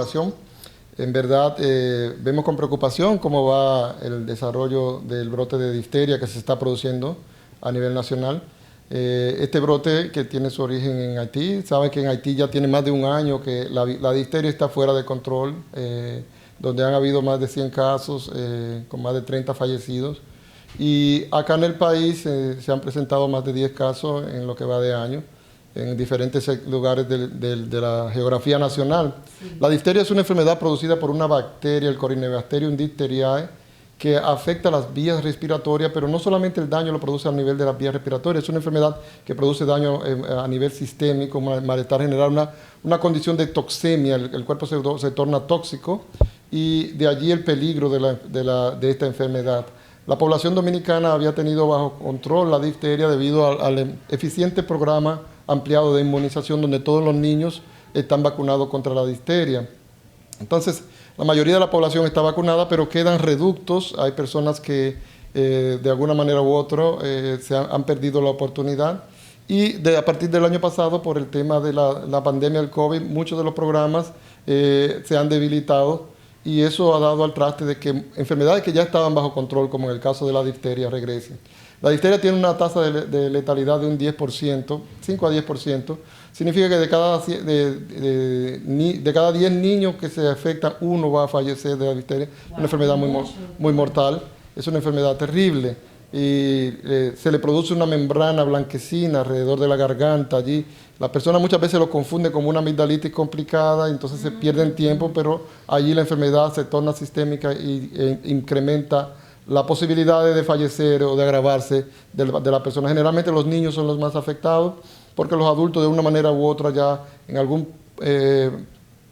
población. En verdad, vemos con preocupación cómo va el desarrollo del brote de difteria que se está produciendo a nivel nacional. Este brote que tiene su origen en Haití, sabe que en Haití ya tiene más de un año que la difteria está fuera de control, donde han habido más de 100 casos, con más de 30 fallecidos. Y acá en el país se han presentado más de 10 casos en lo que va de año, en diferentes lugares de la geografía nacional. Sí. La difteria es una enfermedad producida por una bacteria, el Corynebacterium diphtheriae, que afecta las vías respiratorias, pero no solamente el daño lo produce a nivel de las vías respiratorias, es una enfermedad que produce daño a nivel sistémico, malestar general, una condición de toxemia, el cuerpo se torna tóxico, y de allí el peligro de esta enfermedad. La población dominicana había tenido bajo control la difteria debido al eficiente programa ampliado de inmunización donde todos los niños están vacunados contra la difteria. Entonces, la mayoría de la población está vacunada, pero quedan reductos. Hay personas que de alguna manera u otra han perdido la oportunidad. Y a partir del año pasado, por el tema de la pandemia del COVID, muchos de los programas se han debilitado. Y eso ha dado al traste de que enfermedades que ya estaban bajo control, como en el caso de la difteria, regresen. La difteria tiene una tasa de letalidad de un 10%, 5 a 10%. Significa que de cada 10 niños que se afectan, uno va a fallecer de la difteria. Wow. Una enfermedad muy mortal, es una enfermedad terrible. Y se le produce una membrana blanquecina alrededor de la garganta allí. La persona muchas veces lo confunde como una amigdalitis complicada, entonces se pierden tiempo, pero allí la enfermedad se torna sistémica e incrementa la posibilidad de fallecer o de agravarse de la persona. Generalmente los niños son los más afectados, porque los adultos de una manera u otra ya en algún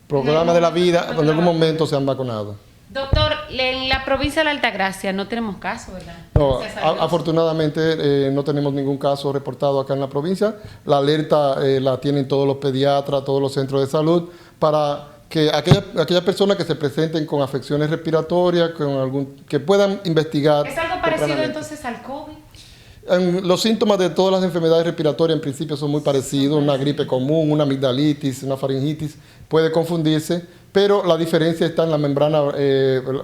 programa de la vida, en algún momento se han vacunado. Doctor, en la provincia de la Altagracia no tenemos caso, ¿verdad? No, afortunadamente no tenemos ningún caso reportado acá en la provincia. La alerta la tienen todos los pediatras, todos los centros de salud, para que aquellas personas que se presenten con afecciones respiratorias, que puedan investigar. ¿Es algo parecido entonces al COVID? Los síntomas de todas las enfermedades respiratorias en principio son muy parecidos, una gripe común, una amigdalitis, una faringitis, puede confundirse, pero la diferencia está en la membrana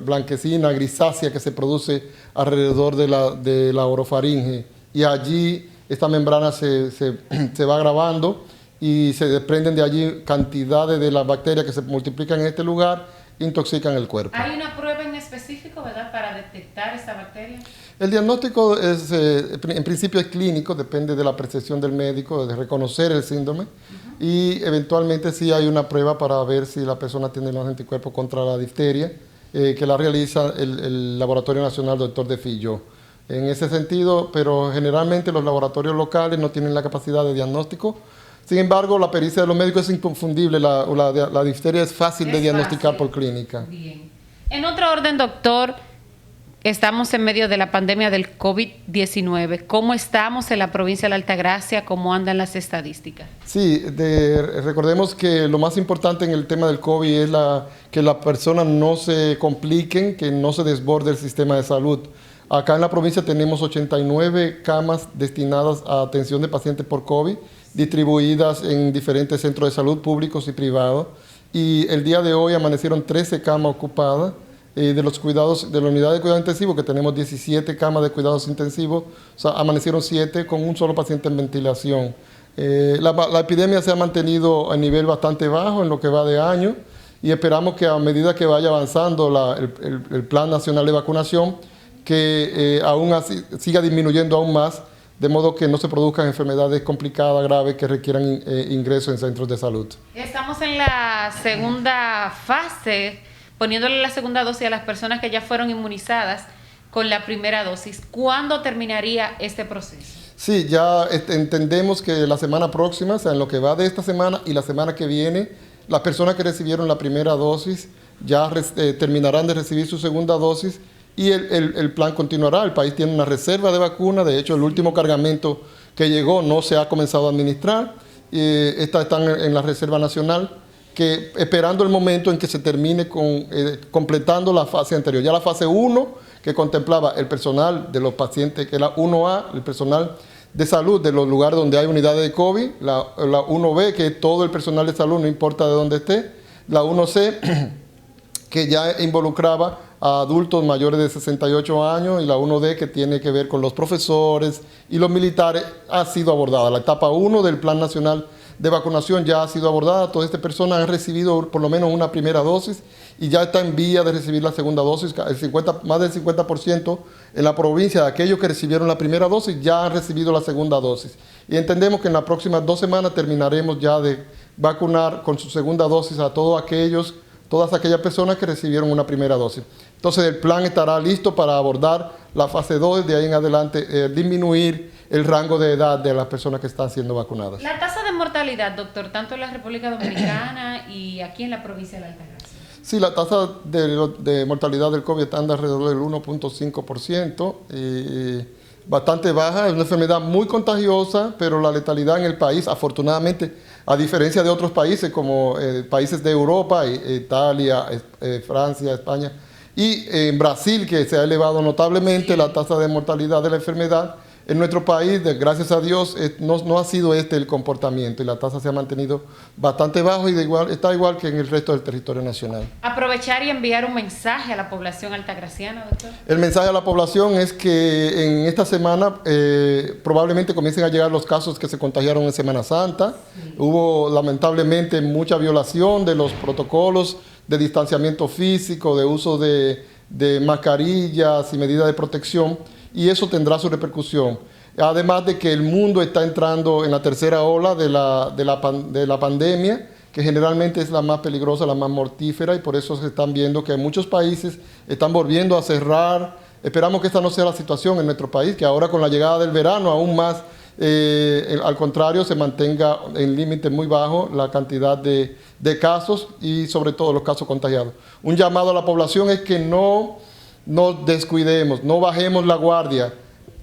blanquecina, grisácea que se produce alrededor de la orofaringe, y allí esta membrana se va agravando y se desprenden de allí cantidades de las bacterias que se multiplican en este lugar, intoxican el cuerpo. ¿Hay una prueba en específico, verdad, para detectar esta bacteria? El diagnóstico en principio es clínico, depende de la percepción del médico, de reconocer el síndrome, y eventualmente sí hay una prueba para ver si la persona tiene los anticuerpos contra la difteria, que la realiza el Laboratorio Nacional Dr. de Filló. En ese sentido, pero generalmente los laboratorios locales no tienen la capacidad de diagnóstico. Sin embargo, la pericia de los médicos es inconfundible, la difteria es fácil de diagnosticar por clínica. Bien. En otro orden, doctor, estamos en medio de la pandemia del COVID-19. ¿Cómo estamos en la provincia de la Altagracia? ¿Cómo andan las estadísticas? Sí, recordemos que lo más importante en el tema del COVID es que las personas no se compliquen, que no se desborde el sistema de salud. Acá en la provincia tenemos 89 camas destinadas a atención de pacientes por COVID, distribuidas en diferentes centros de salud públicos y privados. Y el día de hoy amanecieron 13 camas ocupadas. De la unidad de cuidado intensivo, que tenemos 17 camas de cuidados intensivos, o sea, amanecieron 7 con un solo paciente en ventilación. La epidemia se ha mantenido a nivel bastante bajo en lo que va de año, y esperamos que a medida que vaya avanzando el Plan Nacional de Vacunación, que aún así siga disminuyendo aún más, de modo que no se produzcan enfermedades complicadas, graves, que requieran ingreso en centros de salud. Estamos en la segunda fase, poniéndole la segunda dosis a las personas que ya fueron inmunizadas con la primera dosis. ¿Cuándo terminaría este proceso? Sí, ya entendemos que la semana próxima, o sea, en lo que va de esta semana y la semana que viene, las personas que recibieron la primera dosis ya terminarán de recibir su segunda dosis, y el plan continuará. El país tiene una reserva de vacunas. De hecho, el último cargamento que llegó no se ha comenzado a administrar. Están en la Reserva Nacional, que esperando el momento en que se termine completando la fase anterior. Ya la fase 1, que contemplaba el personal de los pacientes, que era 1A, el personal de salud de los lugares donde hay unidades de COVID, la 1B, que es todo el personal de salud, no importa de dónde esté, la 1C, que ya involucraba a adultos mayores de 68 años, y la 1D, que tiene que ver con los profesores y los militares, ha sido abordada. La etapa 1 del Plan Nacional de Vacunación ya ha sido abordada. Todas estas personas han recibido por lo menos una primera dosis y ya está en vía de recibir la segunda dosis. Más del 50% en la provincia de aquellos que recibieron la primera dosis ya han recibido la segunda dosis. Y entendemos que en las próximas 2 semanas terminaremos ya de vacunar con su segunda dosis a todas aquellas personas que recibieron una primera dosis. Entonces el plan estará listo para abordar la fase 2, de ahí en adelante disminuir el rango de edad de las personas que están siendo vacunadas. La tasa de mortalidad, doctor, tanto en la República Dominicana y aquí en la provincia de Altagracia. Sí, la tasa de mortalidad del COVID anda alrededor del 1.5%, bastante baja. Es una enfermedad muy contagiosa, pero la letalidad en el país, afortunadamente, a diferencia de otros países como países de Europa, Italia, Francia, España, y en Brasil, que se ha elevado notablemente la tasa de mortalidad de la enfermedad. En nuestro país, gracias a Dios, no ha sido este el comportamiento, y la tasa se ha mantenido bastante bajo y está igual que en el resto del territorio nacional. Aprovechar y enviar un mensaje a la población altagraciana, doctor. El mensaje a la población es que en esta semana probablemente comiencen a llegar los casos que se contagiaron en Semana Santa. Sí. Hubo lamentablemente mucha violación de los protocolos de distanciamiento físico, de uso de mascarillas y medidas de protección, y eso tendrá su repercusión. Además de que el mundo está entrando en la tercera ola de la pandemia, que generalmente es la más peligrosa, la más mortífera, y por eso se están viendo que muchos países están volviendo a cerrar. Esperamos que esta no sea la situación en nuestro país, que ahora con la llegada del verano aún más, al contrario, se mantenga en límite muy bajo la cantidad de casos y sobre todo los casos contagiados. Un llamado a la población es que no nos descuidemos, no bajemos la guardia.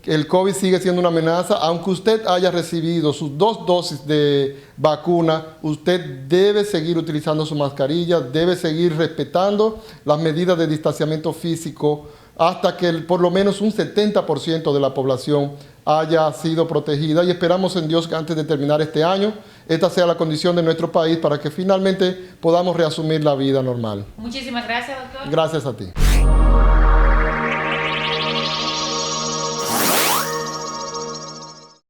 El COVID sigue siendo una amenaza. Aunque usted haya recibido sus 2 dosis de vacuna, usted debe seguir utilizando su mascarilla, debe seguir respetando las medidas de distanciamiento físico hasta que por lo menos un 70% de la población haya sido protegida, y esperamos en Dios que antes de terminar este año esta sea la condición de nuestro país para que finalmente podamos reasumir la vida normal. Muchísimas gracias, doctor. Gracias a ti.